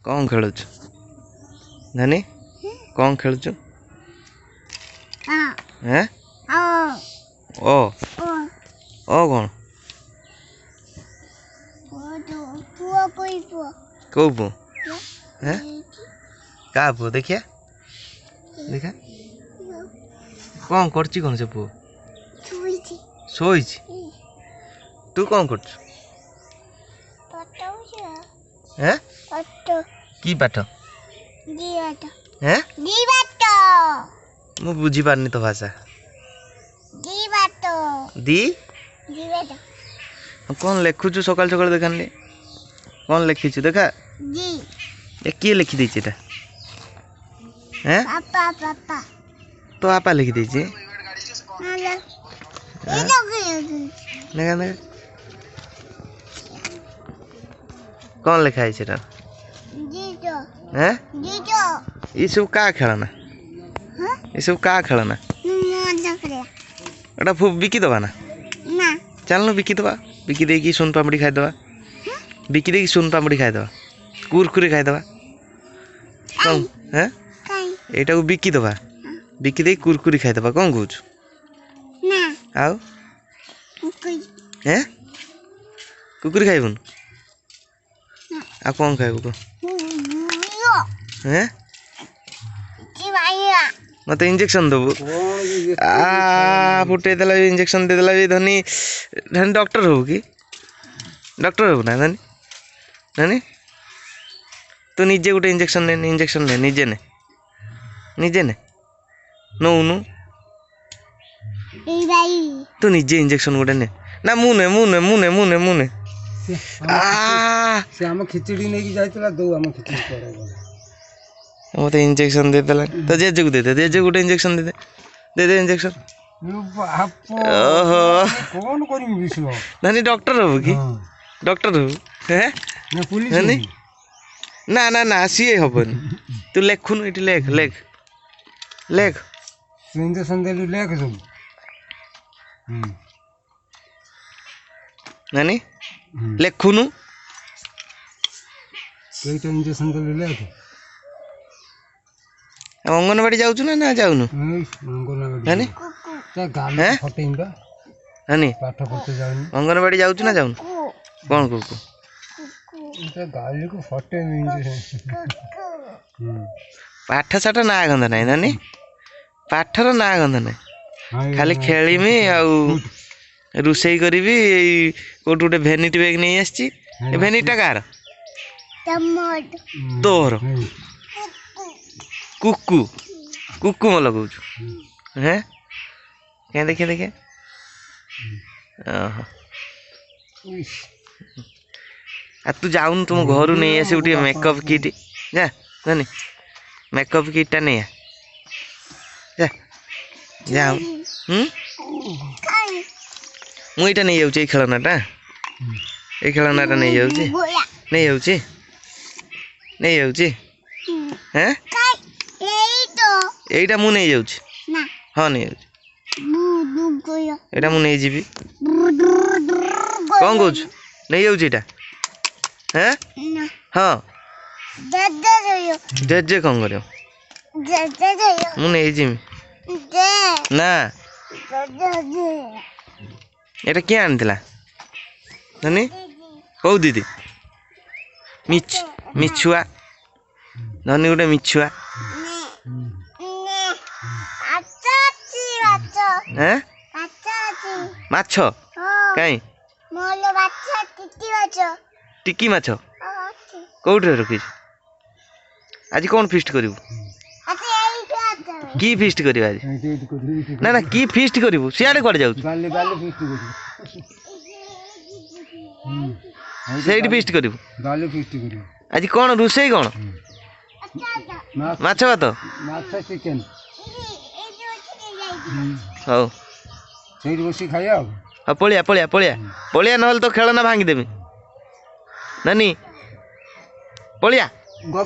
कौन खेलुच नानी कौन खेलुच हैं ओ ओ कौन कौ पु हैं का पु देखिए देखा कौन करची कौन से पु सोई तू कौन कर हैं की पाठ हैं मु बुझी पारनी तो भाषा दी कौन लिखुचु सकाल सकाल देखानी कौन लिखीचु देखा ये किए लिखी देछि एटा हैं पापा तो आपा लिखी देछि देखा देखा कौन लिखा है सेटा हैं ये सब का खेलना ये सब का खेलना एटा बिकी दबा ना चल बिकी दबा बिकी दे कि सुन पापड़ी खाई दबा बिकी दे कि सुन पापड़ी खाई दबा कुरकुरे खाई दबा कौन हैं एटा को बिकी दबा बिकी दे कुरकुरे खाई दबा कौन कहूच आउ हैं कुकुरी खाइबुन आ कौन खाइबु को हैं मत इंजेक्शन दबु आ फुटे देला इंजेक्शन दे देला धनी धनी डॉक्टर हो कि डॉक्टर हो ना धनी धनी तू निजे गोटे इंजेक्शन ने निजे ने नौनु तू निजे इंजेक्शन गोटे ने ना मुने से हम खिचड़ी नहीं जाइतला दो हम खिचड़ी करे मत इंजेक्शन दे देला तो जेजे को दे गोटे इंजेक्शन दे इंजेक्शन ओहो कौन करी विष्णु नानी डॉक्टर हो कि डॉक्टर हो हैं ना पुलिस नानी ना ना ना सी हबन तू लेखुन इटी लेख लेख लेख इंजेक्शन दे लेख सब नानी लेखुनु केइटा इंजेक्शन दे लेख अंगनवाड़ी जाउछु ना जाउनु अंगनवाड़ी ता गाल फटेइबा नानी पाठ पढ़ते जाउनु अंगनवाड़ी जाउछु ना जाउनु कौन को ता गाल को फटे इंजेक्शन पाठ साठ ना गंध नाही नानी पाठर ना गंध नाही खाली खेलीमी आउ रुसई करी कोट गोटे भेनिटी बैग नहीं आसी भेनिटा कार तोर कुकु कुकु म लगौ हैं क्या देखे देखे आ तू जाऊन तुम घर नहीं आसे गोटे मेकअप किट जा नानी मेकअप किटा नहीं जा जाऊ मुईटा नहीं जाऊँ खेलनाटा ये खेलनाटा नहीं जाऊँ हैं यहीटा मु नहीं जाऊँ हाँ नहीं जाऊँ एटा मु नहीं जीवी कौन कहूँ नहीं जाऊँ एटा हैं हाँ जेजे कौन करियो मु नहीं जीवी ना एटा क्या आनिथिला नानी कौ दीदी मिछुआ धनी गोटे मिछुआ माछ कहीं टिकी माछ कौटे रखी आज कौन फिस्ट करू की फिस्ट करू आज ना ना की फिस्ट करू सियाड़े कड़े जाऊ सेठी फिस्ट करू आज कौन रोसई कौन माछ भात चिकेन हौ सेठी बसी खाइया हाँ पलिया पलिया पलिया पलिया ना तो खेलना भांगीदेमी नानी पलिया गो